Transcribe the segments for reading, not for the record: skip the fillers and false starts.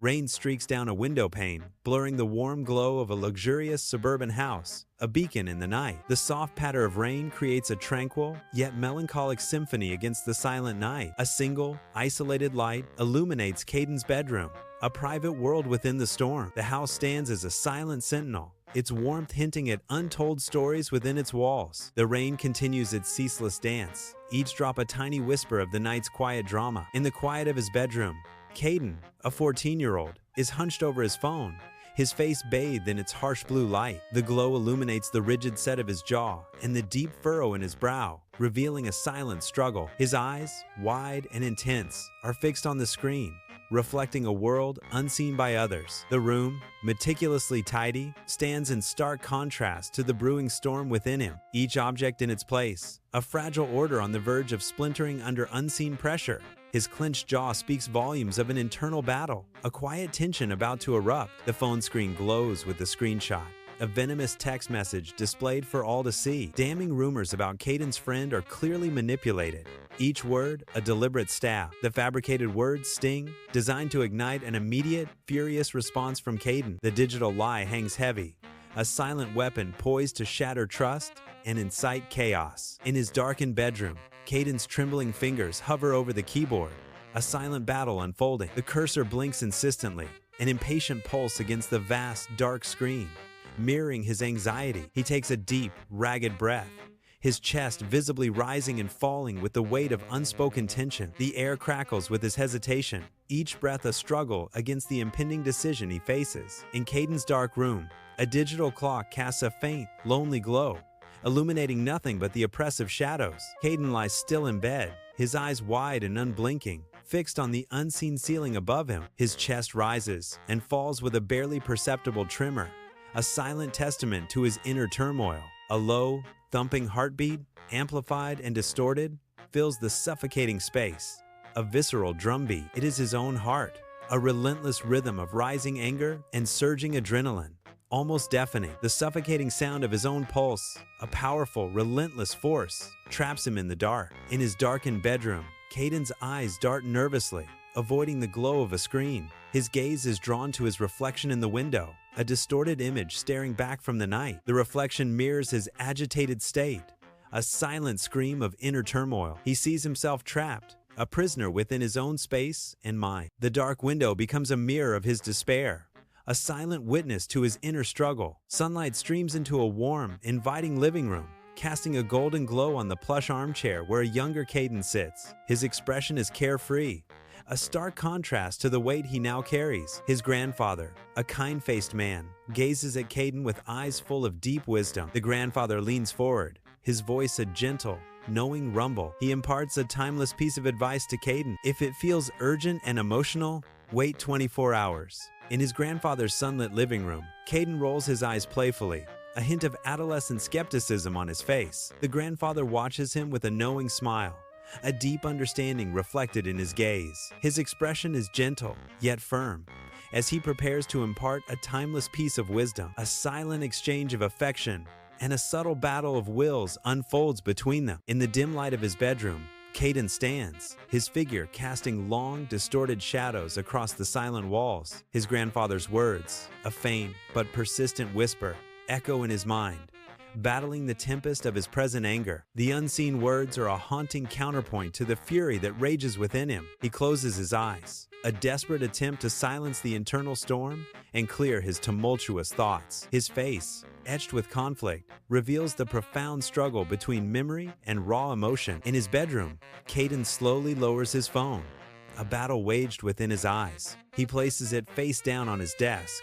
Rain streaks down a window pane, blurring the warm glow of a luxurious suburban house, a beacon in the night. The soft patter of rain creates a tranquil, yet melancholic symphony against the silent night. A single, isolated light illuminates Caden's bedroom, a private world within the storm. The house stands as a silent sentinel, its warmth hinting at untold stories within its walls. The rain continues its ceaseless dance, each drop a tiny whisper of the night's quiet drama. In the quiet of his bedroom, Kaden, a 14-year-old, is hunched over his phone, his face bathed in its harsh blue light. The glow illuminates the rigid set of his jaw and the deep furrow in his brow, revealing a silent struggle. His eyes, wide and intense, are fixed on the screen, reflecting a world unseen by others. The room, meticulously tidy, stands in stark contrast to the brewing storm within him, each object in its place, a fragile order on the verge of splintering under unseen pressure. His clenched jaw speaks volumes of an internal battle, a quiet tension about to erupt. The phone screen glows with a screenshot, a venomous text message displayed for all to see. Damning rumors about Caden's friend are clearly manipulated, each word a deliberate stab. The fabricated words sting, designed to ignite an immediate, furious response from Kaden. The digital lie hangs heavy, a silent weapon poised to shatter trust and incite chaos. In his darkened bedroom, Caden's trembling fingers hover over the keyboard, a silent battle unfolding. The cursor blinks insistently, an impatient pulse against the vast, dark screen, mirroring his anxiety. He takes a deep, ragged breath, his chest visibly rising and falling with the weight of unspoken tension. The air crackles with his hesitation, each breath a struggle against the impending decision he faces. In Caden's dark room, a digital clock casts a faint, lonely glow, illuminating nothing but the oppressive shadows. Kaden lies still in bed, his eyes wide and unblinking, fixed on the unseen ceiling above him. His chest rises and falls with a barely perceptible tremor, a silent testament to his inner turmoil. A low, thumping heartbeat, amplified and distorted, fills the suffocating space. A visceral drumbeat. It is his own heart, a relentless rhythm of rising anger and surging adrenaline, almost deafening. The suffocating sound of his own pulse, a powerful, relentless force, traps him in the dark. In his darkened bedroom, Caden's eyes dart nervously, avoiding the glow of a screen. His gaze is drawn to his reflection in the window, a distorted image staring back from the night. The reflection mirrors his agitated state, a silent scream of inner turmoil. He sees himself trapped, a prisoner within his own space and mind. The dark window becomes a mirror of his despair, a silent witness to his inner struggle. Sunlight streams into a warm, inviting living room, casting a golden glow on the plush armchair where a younger Kaden sits. His expression is carefree, a stark contrast to the weight he now carries. His grandfather, a kind-faced man, gazes at Kaden with eyes full of deep wisdom. The grandfather leans forward, his voice a gentle, knowing rumble. He imparts a timeless piece of advice to Kaden. If it feels urgent and emotional, wait 24 hours. In his grandfather's sunlit living room, Kaden rolls his eyes playfully, a hint of adolescent skepticism on his face. The grandfather watches him with a knowing smile, a deep understanding reflected in his gaze. His expression is gentle, yet firm, as he prepares to impart a timeless piece of wisdom. A silent exchange of affection and a subtle battle of wills unfolds between them. In the dim light of his bedroom, Kaden stands, his figure casting long, distorted shadows across the silent walls. His grandfather's words, a faint but persistent whisper, echo in his mind, battling the tempest of his present anger. The unseen words are a haunting counterpoint to the fury that rages within him. He closes his eyes, a desperate attempt to silence the internal storm and clear his tumultuous thoughts. His face, etched with conflict, reveals the profound struggle between memory and raw emotion. In his bedroom, Kaden slowly lowers his phone, a battle waged within his eyes. He places it face down on his desk,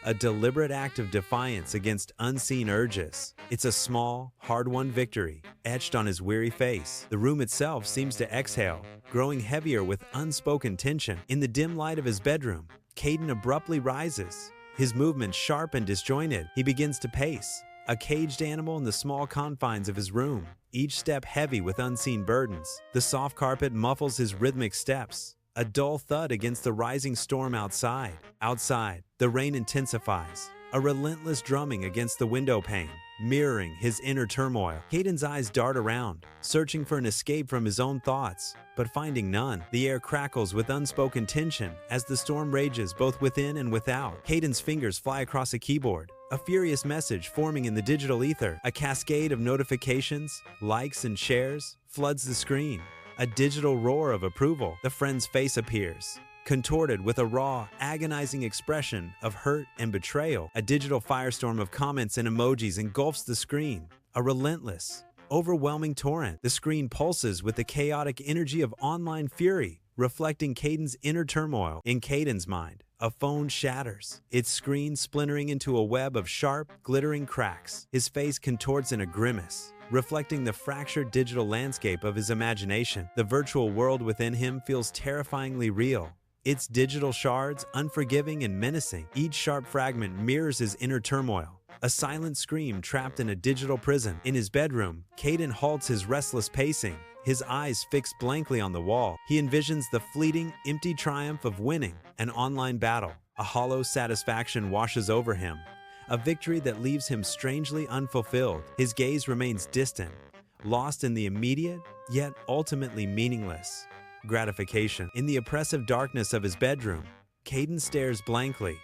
a deliberate act of defiance against unseen urges. It's a small, hard-won victory, etched on his weary face. The room itself seems to exhale, growing heavier with unspoken tension. In the dim light of his bedroom, Kaden abruptly rises, his movements sharp and disjointed. He begins to pace, a caged animal in the small confines of his room, each step heavy with unseen burdens. The soft carpet muffles his rhythmic steps, a dull thud against the rising storm outside. Outside, the rain intensifies, a relentless drumming against the window pane. mirroring his inner turmoil. Kaden's eyes dart around, searching for an escape from his own thoughts, but finding none. The air crackles with unspoken tension as the storm rages both within and without. Kaden's fingers fly across a keyboard, a furious message forming in the digital ether. A cascade of notifications, likes, and shares floods the screen. A digital roar of approval. The friend's face appears, contorted with a raw, agonizing expression of hurt and betrayal. A digital firestorm of comments and emojis engulfs the screen, a relentless, overwhelming torrent. The screen pulses with the chaotic energy of online fury, reflecting Kaden's inner turmoil. In Kaden's mind, a phone shatters, its screen splintering into a web of sharp, glittering cracks. His face contorts in a grimace, reflecting the fractured digital landscape of his imagination. The virtual world within him feels terrifyingly real, its digital shards unforgiving and menacing. Each sharp fragment mirrors his inner turmoil, a silent scream trapped in a digital prison. In his bedroom, Kaden halts his restless pacing, his eyes fixed blankly on the wall. He envisions the fleeting, empty triumph of winning an online battle. A hollow satisfaction washes over him, a victory that leaves him strangely unfulfilled. His gaze remains distant, lost in the immediate, yet ultimately meaningless gratification. In the oppressive darkness of his bedroom, Kaden stares blankly,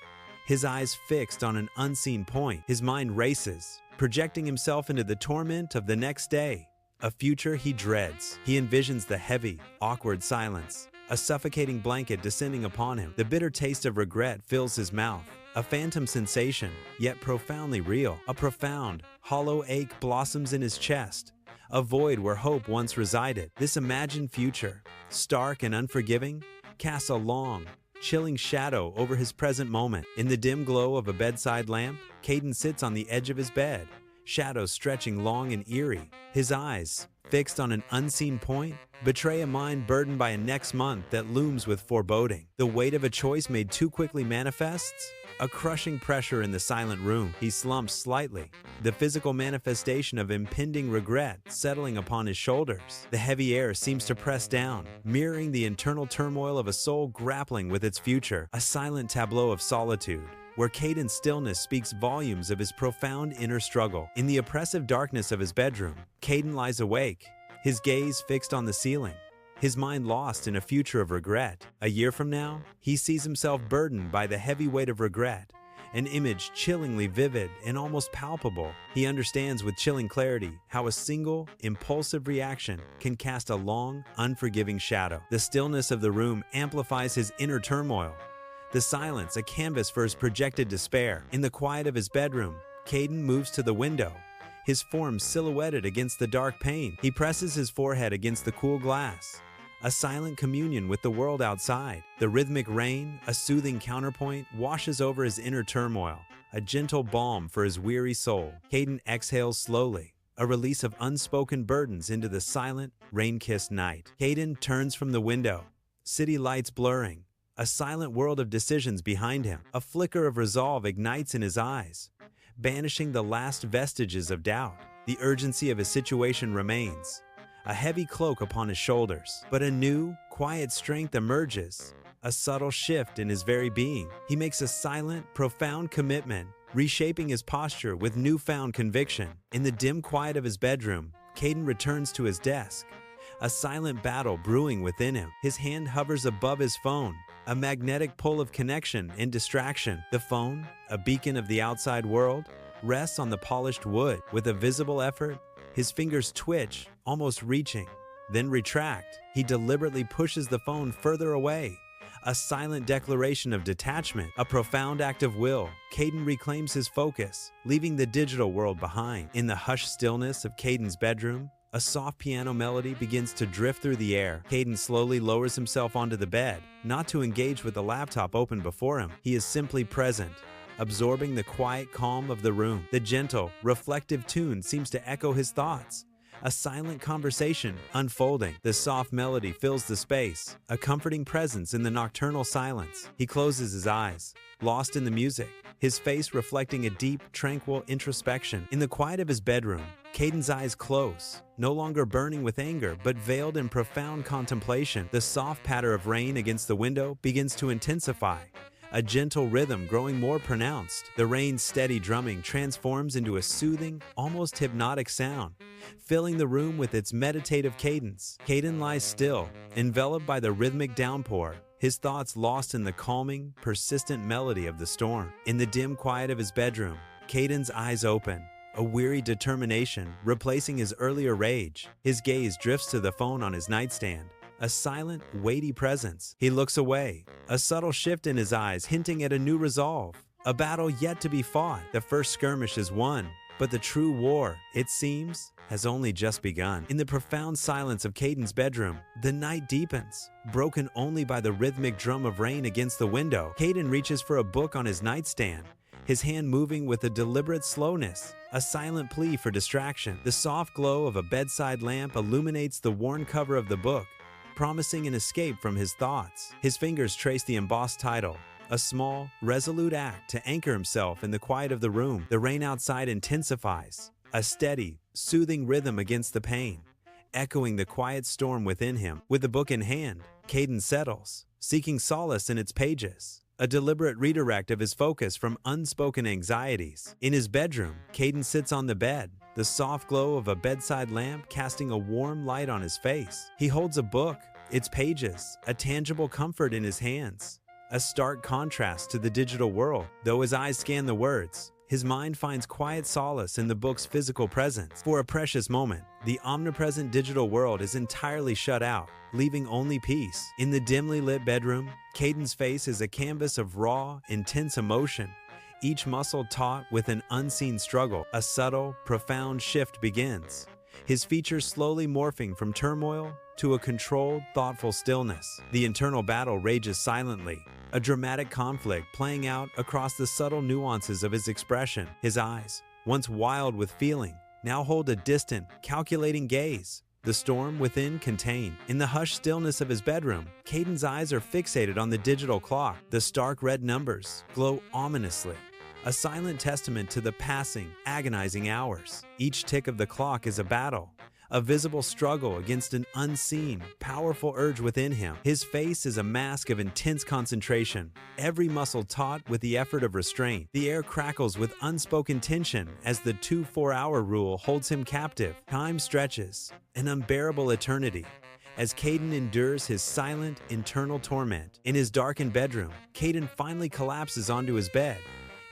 his eyes fixed on an unseen point. His mind races, projecting himself into the torment of the next day, a future he dreads. He envisions the heavy, awkward silence, a suffocating blanket descending upon him. The bitter taste of regret fills his mouth, a phantom sensation, yet profoundly real. A profound, hollow ache blossoms in his chest, a void where hope once resided. This imagined future, stark and unforgiving, casts a long, chilling shadow over his present moment. In the dim glow of a bedside lamp, Kaden sits on the edge of his bed, shadows stretching long and eerie. His eyes, fixed on an unseen point, betray a mind burdened by a next month that looms with foreboding. The weight of a choice made too quickly manifests, a crushing pressure in the silent room. He slumps slightly, the physical manifestation of impending regret settling upon his shoulders. The heavy air seems to press down, mirroring the internal turmoil of a soul grappling with its future. A silent tableau of solitude, where Kaden's stillness speaks volumes of his profound inner struggle. In the oppressive darkness of his bedroom, Kaden lies awake, his gaze fixed on the ceiling, his mind lost in a future of regret. A year from now, he sees himself burdened by the heavy weight of regret, an image chillingly vivid and almost palpable. He understands with chilling clarity how a single, impulsive reaction can cast a long, unforgiving shadow. The stillness of the room amplifies his inner turmoil, the silence a canvas for his projected despair. In the quiet of his bedroom, Kaden moves to the window, his form silhouetted against the dark pane. He presses his forehead against the cool glass, a silent communion with the world outside. The rhythmic rain, a soothing counterpoint, washes over his inner turmoil, a gentle balm for his weary soul. Kaden exhales slowly, a release of unspoken burdens into the silent, rain-kissed night. Kaden turns from the window, city lights blurring, a silent world of decisions behind him. A flicker of resolve ignites in his eyes, banishing the last vestiges of doubt. The urgency of his situation remains, a heavy cloak upon his shoulders. But a new, quiet strength emerges, a subtle shift in his very being. He makes a silent, profound commitment, reshaping his posture with newfound conviction. In the dim quiet of his bedroom, Kaden returns to his desk, a silent battle brewing within him. His hand hovers above his phone, a magnetic pull of connection and distraction. The phone, a beacon of the outside world, rests on the polished wood. With a visible effort, his fingers twitch, almost reaching, then retract. He deliberately pushes the phone further away, a silent declaration of detachment, a profound act of will. Kaden reclaims his focus, leaving the digital world behind. In the hushed stillness of Kaden's bedroom, a soft piano melody begins to drift through the air. Kaden slowly lowers himself onto the bed, not to engage with the laptop open before him. He is simply present, absorbing the quiet calm of the room. The gentle, reflective tune seems to echo his thoughts, a silent conversation unfolding. The soft melody fills the space, a comforting presence in the nocturnal silence. He closes his eyes, lost in the music, his face reflecting a deep, tranquil introspection. In the quiet of his bedroom, Kaden's eyes close, no longer burning with anger, but veiled in profound contemplation. The soft patter of rain against the window begins to intensify, a gentle rhythm growing more pronounced. The rain's steady drumming transforms into a soothing, almost hypnotic sound, filling the room with its meditative cadence. Kaden lies still, enveloped by the rhythmic downpour, his thoughts lost in the calming, persistent melody of the storm. In the dim quiet of his bedroom, Kaden's eyes open, a weary determination replacing his earlier rage. His gaze drifts to the phone on his nightstand, a silent, weighty presence. He looks away, a subtle shift in his eyes hinting at a new resolve, a battle yet to be fought. The first skirmish is won, but the true war, it seems, has only just begun. In the profound silence of Kaden's bedroom, the night deepens, broken only by the rhythmic drum of rain against the window. Kaden reaches for a book on his nightstand, his hand moving with a deliberate slowness, a silent plea for distraction. The soft glow of a bedside lamp illuminates the worn cover of the book, promising an escape from his thoughts. His fingers trace the embossed title, a small, resolute act to anchor himself in the quiet of the room. The rain outside intensifies, a steady, soothing rhythm against the pane, echoing the quiet storm within him. With the book in hand, Kaden settles, seeking solace in its pages, a deliberate redirect of his focus from unspoken anxieties. In his bedroom, Kaden sits on the bed, the soft glow of a bedside lamp casting a warm light on his face. He holds a book, its pages, a tangible comfort in his hands, a stark contrast to the digital world. Though his eyes scan the words, his mind finds quiet solace in the book's physical presence. For a precious moment, the omnipresent digital world is entirely shut out, leaving only peace. In the dimly lit bedroom, Kaden's face is a canvas of raw, intense emotion, each muscle taut with an unseen struggle. A subtle, profound shift begins, his features slowly morphing from turmoil to a controlled, thoughtful stillness. The internal battle rages silently, a dramatic conflict playing out across the subtle nuances of his expression. His eyes, once wild with feeling, now hold a distant, calculating gaze, the storm within contained. In the hushed stillness of his bedroom, Kaden's eyes are fixated on the digital clock. The stark red numbers glow ominously, a silent testament to the passing, agonizing hours. Each tick of the clock is a battle, a visible struggle against an unseen, powerful urge within him. His face is a mask of intense concentration, every muscle taut with the effort of restraint. The air crackles with unspoken tension as the 2-4-hour rule holds him captive. Time stretches, an unbearable eternity, as Kaden endures his silent, internal torment. In his darkened bedroom, Kaden finally collapses onto his bed,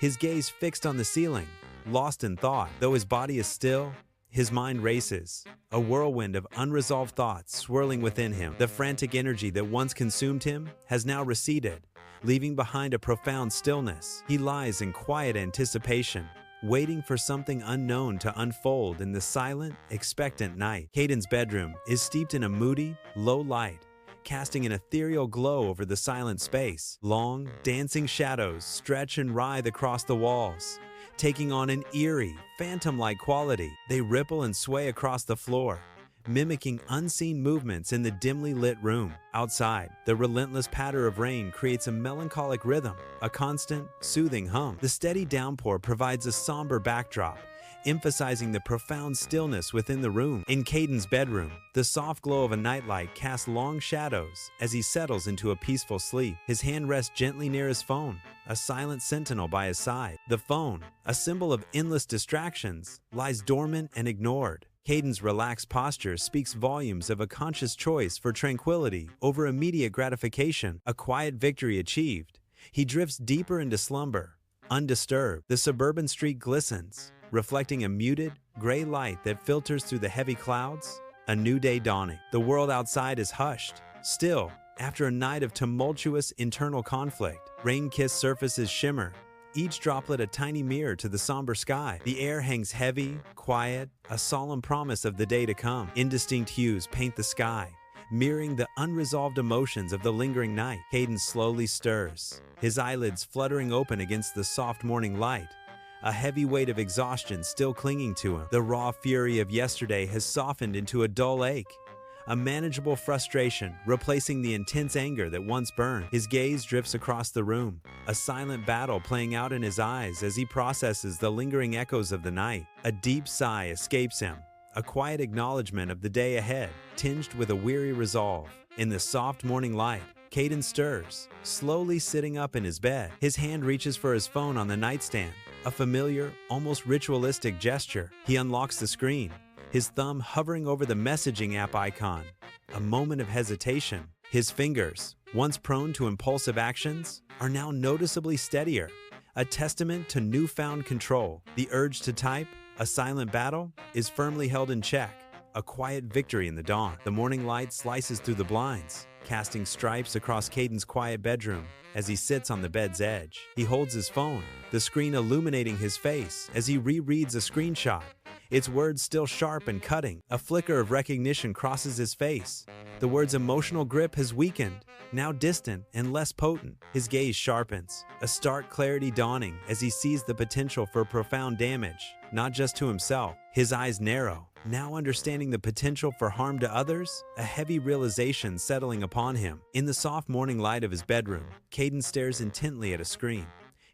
his gaze fixed on the ceiling, lost in thought. Though his body is still, his mind races, a whirlwind of unresolved thoughts swirling within him. The frantic energy that once consumed him has now receded, leaving behind a profound stillness. He lies in quiet anticipation, waiting for something unknown to unfold in the silent, expectant night. Kaden's bedroom is steeped in a moody, low light, casting an ethereal glow over the silent space. Long, dancing shadows stretch and writhe across the walls, taking on an eerie, phantom-like quality. They ripple and sway across the floor, mimicking unseen movements in the dimly lit room. Outside, the relentless patter of rain creates a melancholic rhythm, a constant, soothing hum. The steady downpour provides a somber backdrop, emphasizing the profound stillness within the room. In Kaden's bedroom, the soft glow of a nightlight casts long shadows as he settles into a peaceful sleep. His hand rests gently near his phone, a silent sentinel by his side. The phone, a symbol of endless distractions, lies dormant and ignored. Kaden's relaxed posture speaks volumes of a conscious choice for tranquility over immediate gratification, a quiet victory achieved. He drifts deeper into slumber, undisturbed. The suburban street glistens, reflecting a muted, gray light that filters through the heavy clouds. A new day dawning. The world outside is hushed, still, after a night of tumultuous internal conflict. Rain-kissed surfaces shimmer, each droplet a tiny mirror to the somber sky. The air hangs heavy, quiet, a solemn promise of the day to come. Indistinct hues paint the sky, mirroring the unresolved emotions of the lingering night. Kaden slowly stirs, his eyelids fluttering open against the soft morning light, a heavy weight of exhaustion still clinging to him. The raw fury of yesterday has softened into a dull ache, a manageable frustration replacing the intense anger that once burned. His gaze drifts across the room, a silent battle playing out in his eyes as he processes the lingering echoes of the night. A deep sigh escapes him, a quiet acknowledgement of the day ahead, tinged with a weary resolve. In the soft morning light, Kaden stirs, slowly sitting up in his bed. His hand reaches for his phone on the nightstand, a familiar, almost ritualistic gesture. He unlocks the screen, his thumb hovering over the messaging app icon. A moment of hesitation. His fingers, once prone to impulsive actions, are now noticeably steadier, a testament to newfound control. The urge to type, a silent battle, is firmly held in check, a quiet victory in the dawn. The morning light slices through the blinds, casting stripes across Kaden's quiet bedroom as he sits on the bed's edge. He holds his phone, the screen illuminating his face as he rereads a screenshot, its words still sharp and cutting. A flicker of recognition crosses his face. The word's emotional grip has weakened, now distant and less potent. His gaze sharpens, a stark clarity dawning as he sees the potential for profound damage, not just to himself. His eyes narrow, now understanding the potential for harm to others, a heavy realization settling upon him. In the soft morning light of his bedroom, Kaden stares intently at a screen,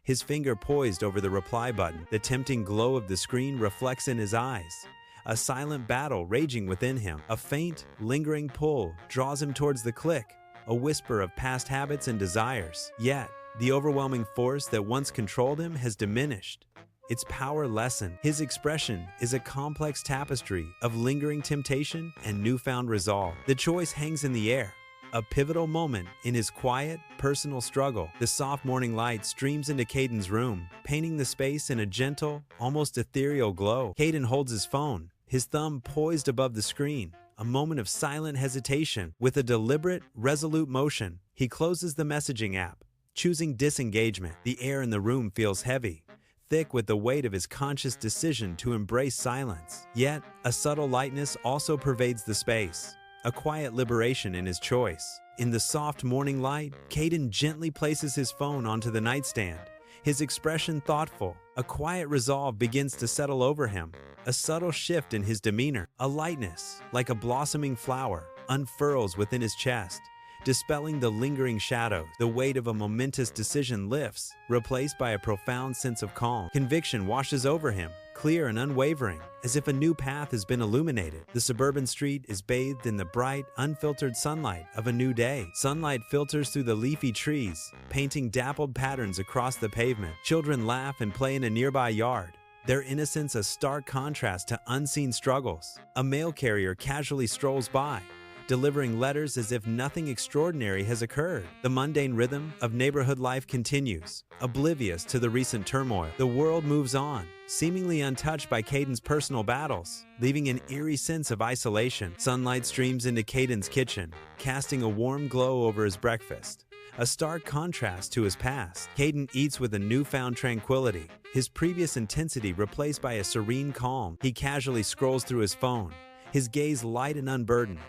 his finger poised over the reply button. The tempting glow of the screen reflects in his eyes, a silent battle raging within him. A faint, lingering pull draws him towards the click, a whisper of past habits and desires. Yet, the overwhelming force that once controlled him has diminished, its power lessened. His expression is a complex tapestry of lingering temptation and newfound resolve. The choice hangs in the air, a pivotal moment in his quiet, personal struggle. The soft morning light streams into Kaden's room, painting the space in a gentle, almost ethereal glow. Kaden holds his phone, his thumb poised above the screen, a moment of silent hesitation. With a deliberate, resolute motion, he closes the messaging app, choosing disengagement. The air in the room feels heavy, thick with the weight of his conscious decision to embrace silence. Yet, a subtle lightness also pervades the space, a quiet liberation in his choice. In the soft morning light, Kaden gently places his phone onto the nightstand, his expression thoughtful. A quiet resolve begins to settle over him, a subtle shift in his demeanor. A lightness, like a blossoming flower, unfurls within his chest, dispelling the lingering shadows. The weight of a momentous decision lifts, replaced by a profound sense of calm. Conviction washes over him, clear and unwavering, as if a new path has been illuminated. The suburban street is bathed in the bright, unfiltered sunlight of a new day. Sunlight filters through the leafy trees, painting dappled patterns across the pavement. Children laugh and play in a nearby yard, their innocence a stark contrast to unseen struggles. A mail carrier casually strolls by, delivering letters as if nothing extraordinary has occurred. The mundane rhythm of neighborhood life continues, oblivious to the recent turmoil. The world moves on, seemingly untouched by Kaden's personal battles, leaving an eerie sense of isolation. Sunlight streams into Kaden's kitchen, casting a warm glow over his breakfast, a stark contrast to his past. Kaden eats with a newfound tranquility, his previous intensity replaced by a serene calm. He casually scrolls through his phone, his gaze light and unburdened,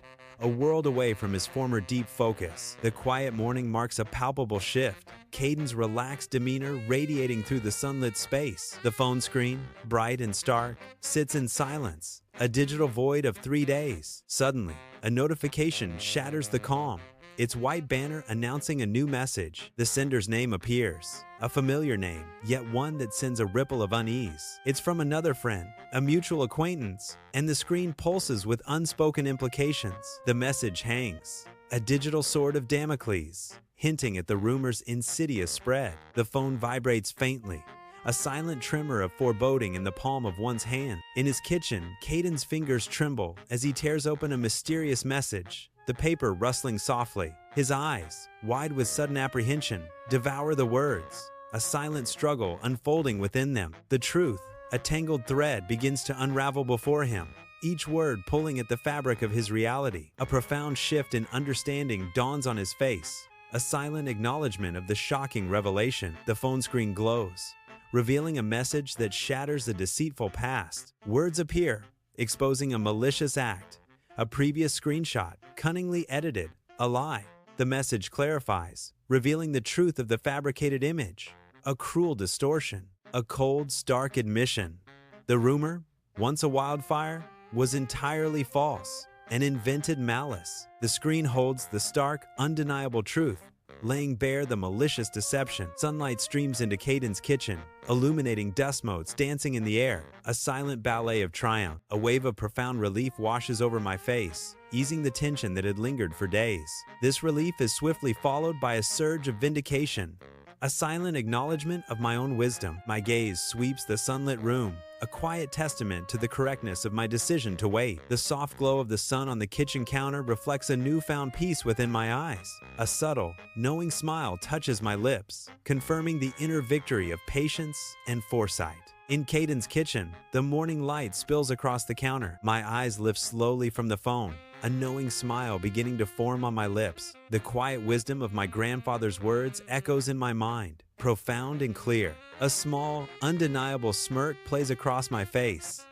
a world away from his former deep focus. The quiet morning marks a palpable shift, Kaden's relaxed demeanor radiating through the sunlit space. The phone screen, bright and stark, sits in silence, a digital void of 3 days. Suddenly, a notification shatters the calm, its white banner announcing a new message. The sender's name appears, a familiar name, yet one that sends a ripple of unease. It's from another friend, a mutual acquaintance, and the screen pulses with unspoken implications. The message hangs, a digital sword of Damocles, hinting at the rumor's insidious spread. The phone vibrates faintly, a silent tremor of foreboding in the palm of one's hand. In his kitchen, Kaden's fingers tremble as he tears open a mysterious message, the paper rustling softly. His eyes, wide with sudden apprehension, devour the words, a silent struggle unfolding within them. The truth, a tangled thread, begins to unravel before him, each word pulling at the fabric of his reality. A profound shift in understanding dawns on his face, a silent acknowledgement of the shocking revelation. The phone screen glows, revealing a message that shatters the deceitful past. Words appear, exposing a malicious act, a previous screenshot, cunningly edited, a lie. The message clarifies, revealing the truth of the fabricated image, a cruel distortion, a cold, stark admission. The rumor, once a wildfire, was entirely false, an invented malice. The screen holds the stark, undeniable truth, laying bare the malicious deception. Sunlight streams into Kaden's kitchen, illuminating dust motes dancing in the air. A silent ballet of triumph. A wave of profound relief washes over my face, easing the tension that had lingered for days. This relief is swiftly followed by a surge of vindication, a silent acknowledgement of my own wisdom. My gaze sweeps the sunlit room, a quiet testament to the correctness of my decision to wait. The soft glow of the sun on the kitchen counter reflects a newfound peace within my eyes. A subtle, knowing smile touches my lips, confirming the inner victory of patience and foresight. In Kaden's kitchen, the morning light spills across the counter. My eyes lift slowly from the phone, a knowing smile beginning to form on my lips. The quiet wisdom of my grandfather's words echoes in my mind, profound and clear. A small, undeniable smirk plays across my face,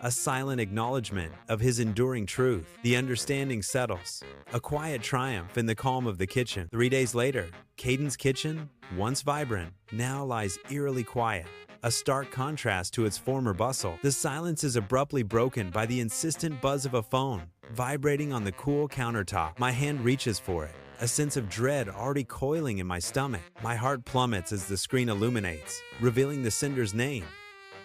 a silent acknowledgement of his enduring truth. The understanding settles, a quiet triumph in the calm of the kitchen. 3 days later, Kaden's kitchen, once vibrant, now lies eerily quiet, a stark contrast to its former bustle. The silence is abruptly broken by the insistent buzz of a phone, vibrating on the cool countertop. My hand reaches for it, a sense of dread already coiling in my stomach. My heart plummets as the screen illuminates, revealing the sender's name.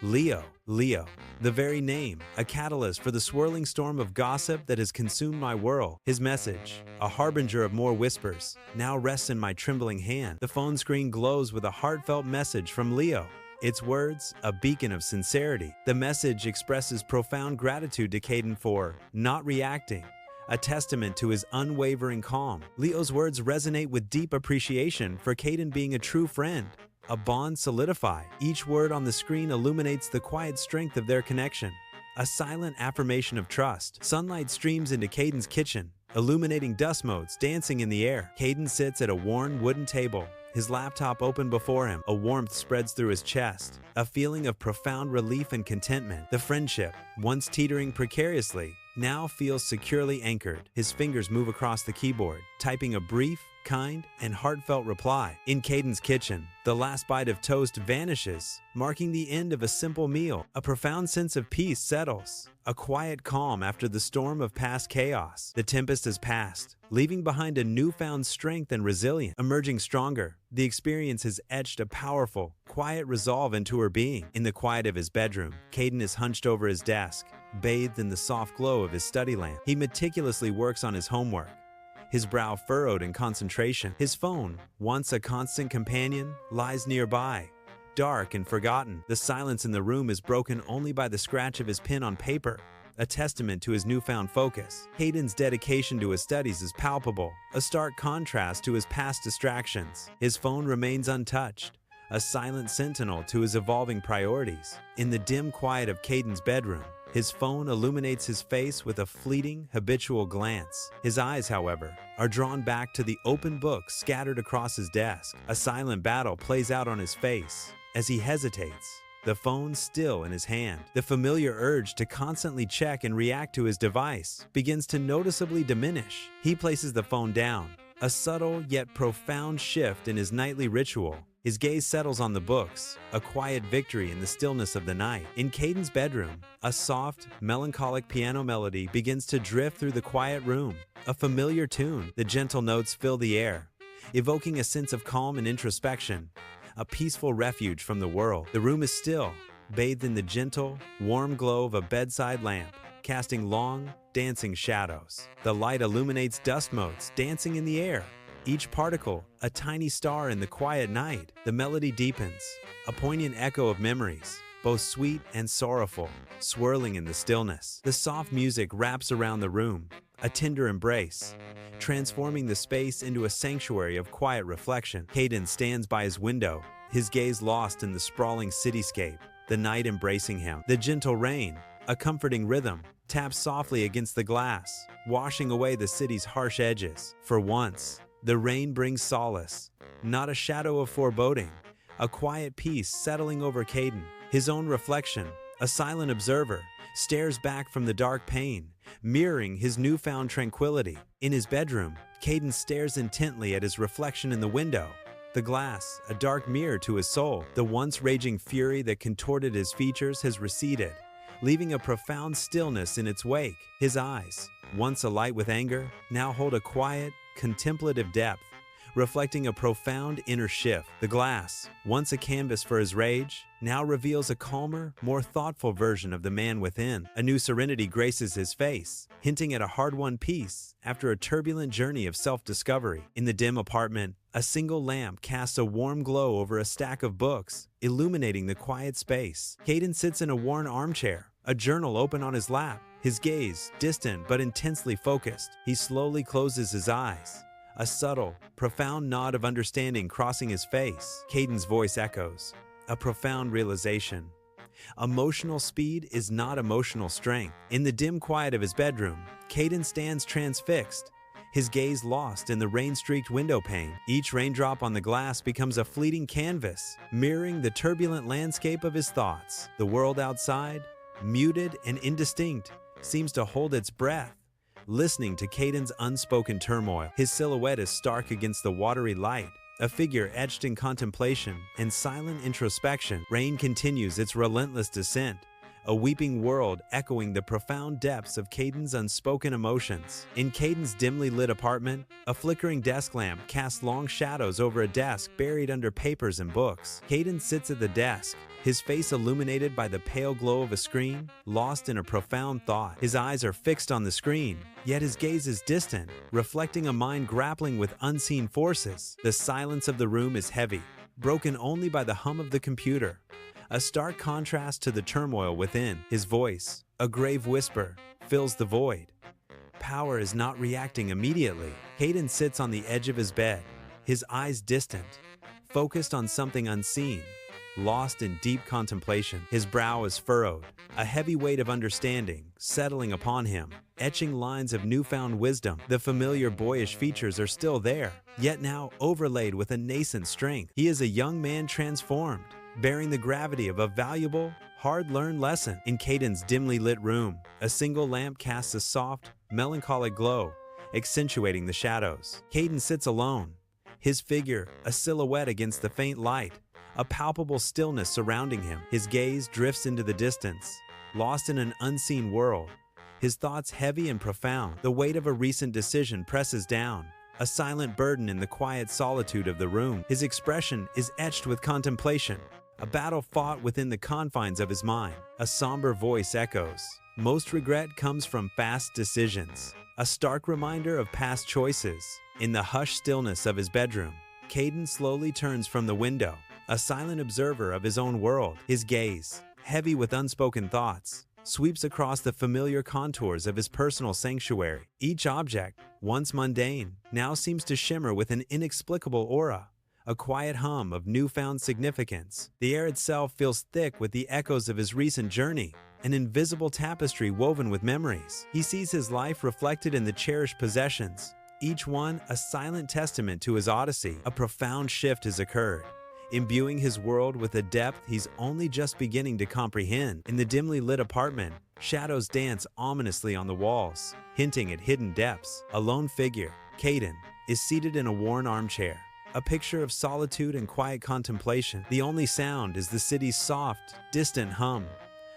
Leo. Leo, the very name, a catalyst for the swirling storm of gossip that has consumed my world. His message, a harbinger of more whispers, now rests in my trembling hand. The phone screen glows with a heartfelt message from Leo. Its words, a beacon of sincerity. The message expresses profound gratitude to Kaden for not reacting, a testament to his unwavering calm. Leo's words resonate with deep appreciation for Kaden being a true friend, a bond solidified. Each word on the screen illuminates the quiet strength of their connection, a silent affirmation of trust. Sunlight streams into Kaden's kitchen, illuminating dust motes dancing in the air. Kaden sits at a worn wooden table, his laptop open before him. A warmth spreads through his chest, a feeling of profound relief and contentment. The friendship, once teetering precariously, now feels securely anchored. His fingers move across the keyboard, typing a brief, kind, and heartfelt reply. In Kaden's kitchen, the last bite of toast vanishes, marking the end of a simple meal. A profound sense of peace settles, a quiet calm after the storm of past chaos. The tempest has passed, leaving behind a newfound strength and resilience. Emerging stronger, the experience has etched a powerful, quiet resolve into her being. In the quiet of his bedroom, Kaden is hunched over his desk, bathed in the soft glow of his study lamp. He meticulously works on his homework, his brow furrowed in concentration. His phone, once a constant companion, lies nearby, dark and forgotten. The silence in the room is broken only by the scratch of his pen on paper, a testament to his newfound focus. Kaden's dedication to his studies is palpable, a stark contrast to his past distractions. His phone remains untouched, a silent sentinel to his evolving priorities. In the dim quiet of Kaden's bedroom, his phone illuminates his face with a fleeting, habitual glance. His eyes, however, are drawn back to the open books scattered across his desk. A silent battle plays out on his face as he hesitates, the phone still in his hand. The familiar urge to constantly check and react to his device begins to noticeably diminish. He places the phone down, a subtle yet profound shift in his nightly ritual. His gaze settles on the books, a quiet victory in the stillness of the night. In Kaden's bedroom, a soft, melancholic piano melody begins to drift through the quiet room, a familiar tune. The gentle notes fill the air, evoking a sense of calm and introspection, a peaceful refuge from the world. The room is still, bathed in the gentle, warm glow of a bedside lamp, casting long, dancing shadows. The light illuminates dust motes dancing in the air, each particle a tiny star in the quiet night. The melody deepens, a poignant echo of memories, both sweet and sorrowful, swirling in the stillness. The soft music wraps around the room, a tender embrace, transforming the space into a sanctuary of quiet reflection. Kaden stands by his window, his gaze lost in the sprawling cityscape, the night embracing him. The gentle rain, a comforting rhythm, taps softly against the glass, washing away the city's harsh edges. For once, the rain brings solace, not a shadow of foreboding, a quiet peace settling over Kaden. His own reflection, a silent observer, stares back from the dark pane, mirroring his newfound tranquility. In his bedroom, Kaden stares intently at his reflection in the window, the glass a dark mirror to his soul. The once raging fury that contorted his features has receded, leaving a profound stillness in its wake. His eyes, once alight with anger, now hold a quiet, contemplative depth, reflecting a profound inner shift. The glass, once a canvas for his rage, now reveals a calmer, more thoughtful version of the man within. A new serenity graces his face, hinting at a hard-won peace after a turbulent journey of self-discovery. In the dim apartment, a single lamp casts a warm glow over a stack of books, illuminating the quiet space. Kaden sits in a worn armchair, a journal open on his lap, his gaze distant but intensely focused. He slowly closes his eyes, a subtle, profound nod of understanding crossing his face. Kaden's voice echoes, a profound realization. Emotional speed is not emotional strength. In the dim quiet of his bedroom, Kaden stands transfixed, his gaze lost in the rain-streaked window pane. Each raindrop on the glass becomes a fleeting canvas, mirroring the turbulent landscape of his thoughts. The world outside, muted and indistinct, seems to hold its breath, listening to Kaden's unspoken turmoil. His silhouette is stark against the watery light, a figure etched in contemplation and silent introspection. Rain continues its relentless descent, a weeping world echoing the profound depths of Kaden's unspoken emotions. In Kaden's dimly lit apartment, a flickering desk lamp casts long shadows over a desk buried under papers and books. Kaden sits at the desk, his face illuminated by the pale glow of a screen, lost in a profound thought. His eyes are fixed on the screen, yet his gaze is distant, reflecting a mind grappling with unseen forces. The silence of the room is heavy, broken only by the hum of the computer, a stark contrast to the turmoil within. His voice, a grave whisper, fills the void. Power is not reacting immediately. Kaden sits on the edge of his bed, his eyes distant, focused on something unseen, lost in deep contemplation. His brow is furrowed, a heavy weight of understanding settling upon him, etching lines of newfound wisdom. The familiar boyish features are still there, yet now overlaid with a nascent strength. He is a young man transformed, bearing the gravity of a valuable, hard-learned lesson. In Kaden's dimly lit room, a single lamp casts a soft, melancholic glow, accentuating the shadows. Kaden sits alone, his figure a silhouette against the faint light, a palpable stillness surrounding him. His gaze drifts into the distance, lost in an unseen world, his thoughts heavy and profound. The weight of a recent decision presses down, a silent burden in the quiet solitude of the room. His expression is etched with contemplation, a battle fought within the confines of his mind. A somber voice echoes, "Most regret comes from fast decisions," a stark reminder of past choices. In the hushed stillness of his bedroom, Kaden slowly turns from the window, a silent observer of his own world. His gaze, heavy with unspoken thoughts, sweeps across the familiar contours of his personal sanctuary. Each object, once mundane, now seems to shimmer with an inexplicable aura, a quiet hum of newfound significance. The air itself feels thick with the echoes of his recent journey, an invisible tapestry woven with memories. He sees his life reflected in the cherished possessions, each one a silent testament to his odyssey. A profound shift has occurred, imbuing his world with a depth he's only just beginning to comprehend. In the dimly lit apartment, shadows dance ominously on the walls, hinting at hidden depths. A lone figure, Kaden, is seated in a worn armchair, a picture of solitude and quiet contemplation. The only sound is the city's soft, distant hum,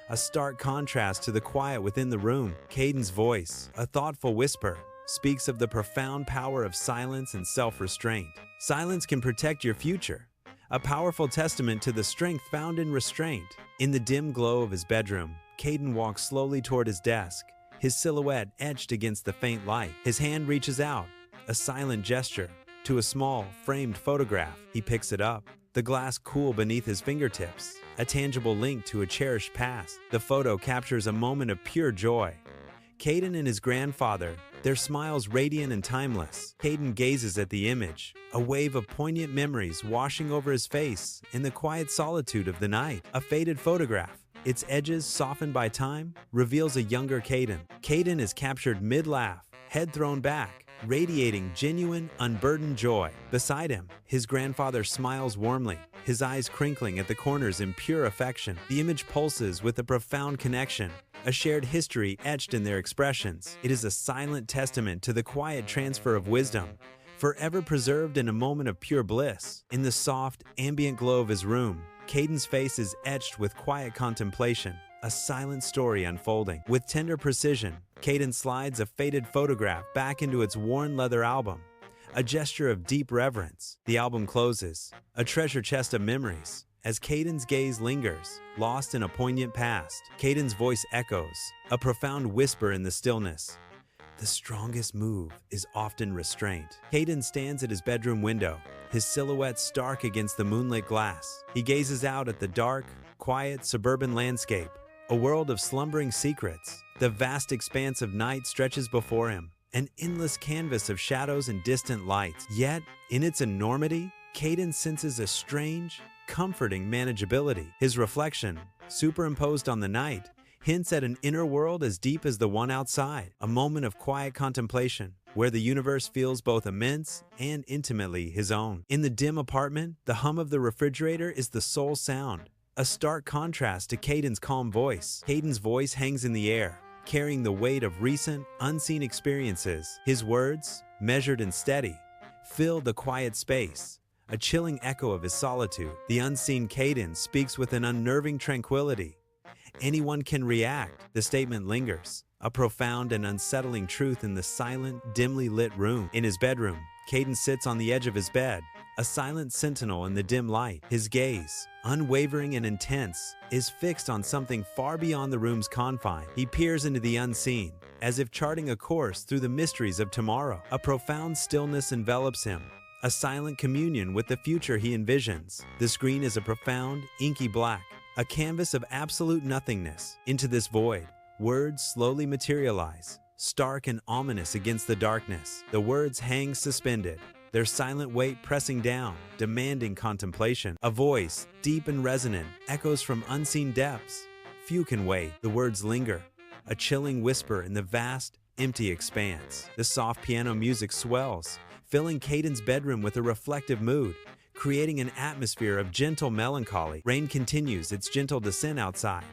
a stark contrast to the quiet within the room. Kaden's voice, a thoughtful whisper, speaks of the profound power of silence and self-restraint. Silence can protect your future, a powerful testament to the strength found in restraint. In the dim glow of his bedroom, Kaden walks slowly toward his desk, his silhouette etched against the faint light. His hand reaches out, a silent gesture, to a small, framed photograph. He picks it up, the glass cool beneath his fingertips, a tangible link to a cherished past. The photo captures a moment of pure joy. Kaden and his grandfather, their smiles radiant and timeless. Kaden gazes at the image, a wave of poignant memories washing over his face in the quiet solitude of the night. A faded photograph, its edges softened by time, reveals a younger Kaden. Kaden is captured mid-laugh, head thrown back, radiating genuine, unburdened joy. Beside him, his grandfather smiles warmly, his eyes crinkling at the corners in pure affection. The image pulses with a profound connection, a shared history etched in their expressions. It is a silent testament to the quiet transfer of wisdom, forever preserved in a moment of pure bliss. In the soft, ambient glow of his room, Kaden's face is etched with quiet contemplation, a silent story unfolding. With tender precision, Kaden slides a faded photograph back into its worn leather album, a gesture of deep reverence. The album closes, a treasure chest of memories. As Kaden's gaze lingers, lost in a poignant past, Kaden's voice echoes, a profound whisper in the stillness. The strongest move is often restraint. Kaden stands at his bedroom window, his silhouette stark against the moonlit glass. He gazes out at the dark, quiet suburban landscape, a world of slumbering secrets. The vast expanse of night stretches before him, an endless canvas of shadows and distant lights. Yet, in its enormity, Kaden senses a strange, comforting manageability. His reflection, superimposed on the night, hints at an inner world as deep as the one outside, a moment of quiet contemplation, where the universe feels both immense and intimately his own. In the dim apartment, the hum of the refrigerator is the sole sound, a stark contrast to Kaden's calm voice. Kaden's voice hangs in the air, carrying the weight of recent, unseen experiences. His words, measured and steady, fill the quiet space, a chilling echo of his solitude. The unseen Kaden speaks with an unnerving tranquility. Anyone can react, the statement lingers, a profound and unsettling truth in the silent, dimly lit room. In his bedroom, Kaden sits on the edge of his bed, a silent sentinel in the dim light. His gaze, unwavering and intense, is fixed on something far beyond the room's confine. He peers into the unseen, as if charting a course through the mysteries of tomorrow. A profound stillness envelops him, a silent communion with the future he envisions. The screen is a profound, inky black, a canvas of absolute nothingness. Into this void, words slowly materialize, stark and ominous against the darkness. The words hang suspended, their silent weight pressing down, demanding contemplation. A voice, deep and resonant, echoes from unseen depths. Few can wait. The words linger, a chilling whisper in the vast, empty expanse. The soft piano music swells, filling Kaden's bedroom with a reflective mood, creating an atmosphere of gentle melancholy. Rain continues its gentle descent outside,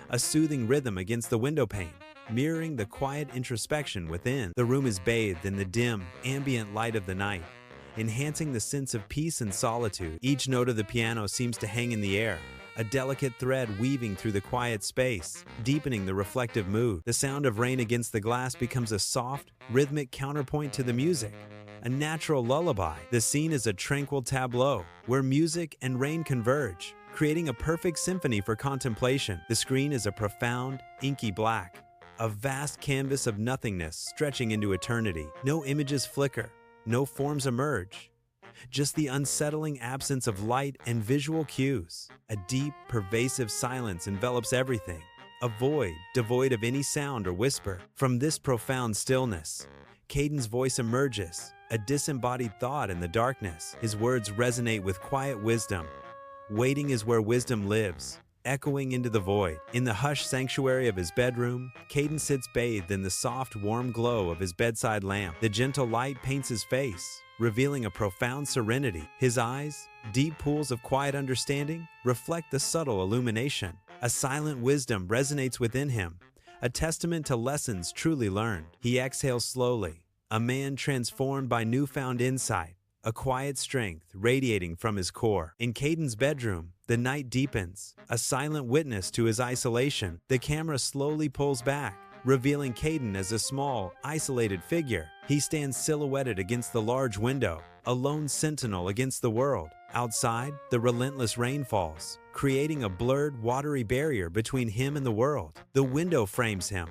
a soothing rhythm against the window pane, mirroring the quiet introspection within. The room is bathed in the dim, ambient light of the night, enhancing the sense of peace and solitude. Each note of the piano seems to hang in the air, a delicate thread weaving through the quiet space, deepening the reflective mood. The sound of rain against the glass becomes a soft, rhythmic counterpoint to the music, a natural lullaby. The scene is a tranquil tableau, where music and rain converge, creating a perfect symphony for contemplation. The screen is a profound, inky black, a vast canvas of nothingness stretching into eternity. No images flicker, no forms emerge, just the unsettling absence of light and visual cues. A deep, pervasive silence envelops everything, a void devoid of any sound or whisper. From this profound stillness, Kaden's voice emerges, a disembodied thought in the darkness. His words resonate with quiet wisdom. Waiting is where wisdom lives, echoing into the void. In the hushed sanctuary of his bedroom, Kaden sits bathed in the soft, warm glow of his bedside lamp. The gentle light paints his face, revealing a profound serenity. His eyes, deep pools of quiet understanding, reflect the subtle illumination. A silent wisdom resonates within him, a testament to lessons truly learned. He exhales slowly, a man transformed by newfound insight, a quiet strength radiating from his core. In Kaden's bedroom, the night deepens, a silent witness to his isolation. The camera slowly pulls back, revealing Kaden as a small, isolated figure. He stands silhouetted against the large window, a lone sentinel against the world. Outside, the relentless rain falls, creating a blurred, watery barrier between him and the world. The window frames him,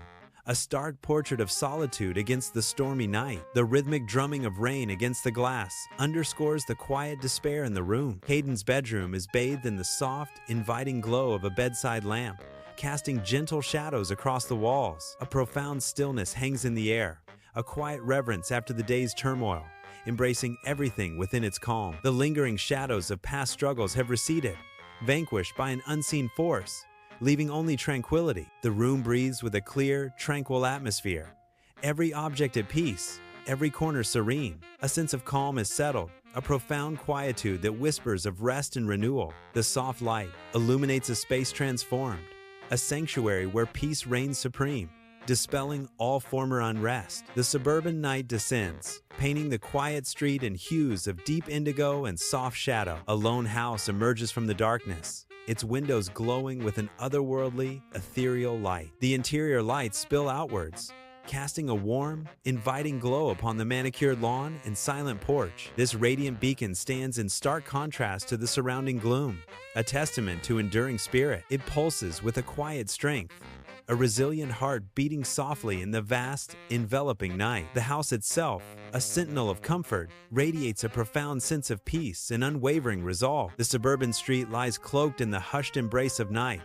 a stark portrait of solitude against the stormy night. The rhythmic drumming of rain against the glass underscores the quiet despair in the room. Kaden's bedroom is bathed in the soft, inviting glow of a bedside lamp, casting gentle shadows across the walls. A profound stillness hangs in the air, a quiet reverence after the day's turmoil, embracing everything within its calm. The lingering shadows of past struggles have receded, vanquished by an unseen force, leaving only tranquility. The room breathes with a clear, tranquil atmosphere, every object at peace, every corner serene. A sense of calm is settled, a profound quietude that whispers of rest and renewal. The soft light illuminates a space transformed, a sanctuary where peace reigns supreme, dispelling all former unrest. The suburban night descends, painting the quiet street in hues of deep indigo and soft shadow. A lone house emerges from the darkness, its windows glowing with an otherworldly, ethereal light. The interior lights spill outwards, casting a warm, inviting glow upon the manicured lawn and silent porch. This radiant beacon stands in stark contrast to the surrounding gloom, a testament to enduring spirit. It pulses with a quiet strength, a resilient heart beating softly in the vast, enveloping night. The house itself, a sentinel of comfort, radiates a profound sense of peace and unwavering resolve. The suburban street lies cloaked in the hushed embrace of night,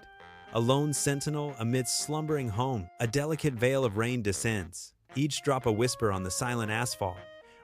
a lone sentinel amidst slumbering home. A delicate veil of rain descends, each drop a whisper on the silent asphalt,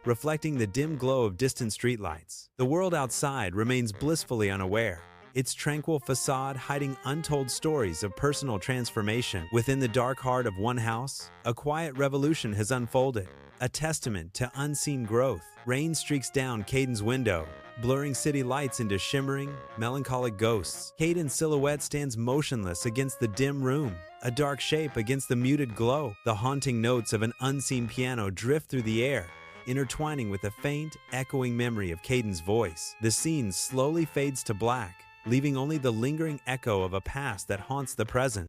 reflecting the dim glow of distant streetlights. The world outside remains blissfully unaware, its tranquil facade hiding untold stories of personal transformation. Within the dark heart of one house, a quiet revolution has unfolded, a testament to unseen growth. Rain streaks down Caden's window, blurring city lights into shimmering, melancholic ghosts. Caden's silhouette stands motionless against the dim room, a dark shape against the muted glow. The haunting notes of an unseen piano drift through the air, intertwining with a faint, echoing memory of Caden's voice. The scene slowly fades to black, leaving only the lingering echo of a past that haunts the present.